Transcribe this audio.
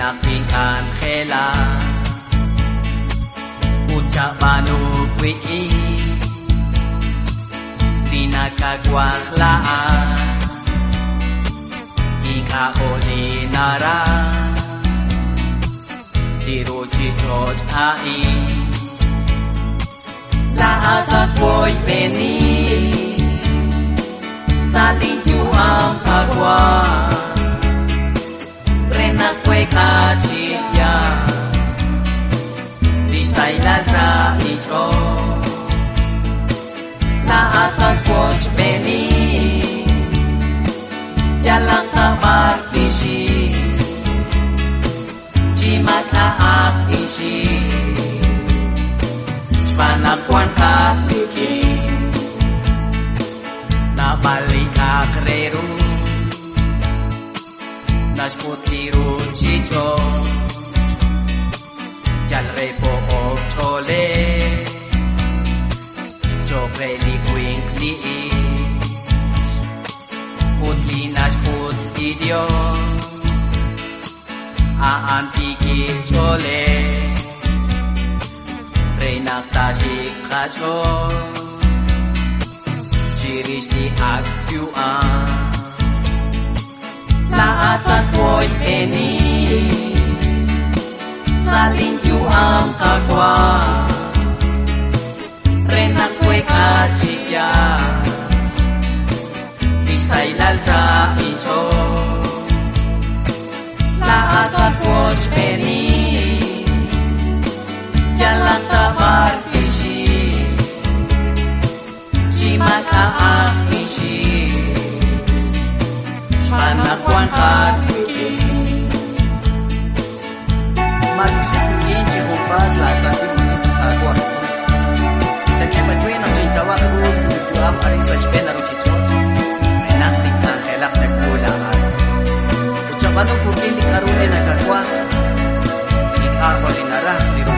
Renakingan khela Uca banu kwi Dinakagwang laan Ika oli nara Diruchi choj ai Lahat boy beni Saling juang kagwa Renak kwe kachitya Disay laza icho Lahat boy beni Jalang kamar kisi Cimak aak isi Panakwan katiki Nabalik akreru Nashputiru chicho Jalrepo of chole Chokre likwing liis Putli nashput idio Aan pikir chole Renak tasik kacho Ciris di akyuan Laatan boy eni Saling juang kagwa Renak kwe kachia Disay lalza icho Laatan boy eni Jalan kamar isi Cimak aak isi Panakwan katuki Magusik yun Jehovah Lahat musik agwa Jaki madwe na cintawa ko Tuam arin sa spena ro chichot Renak tingnan helak jagkulaan Ucapan ko kilik arune nagagwa Ikako linara Liro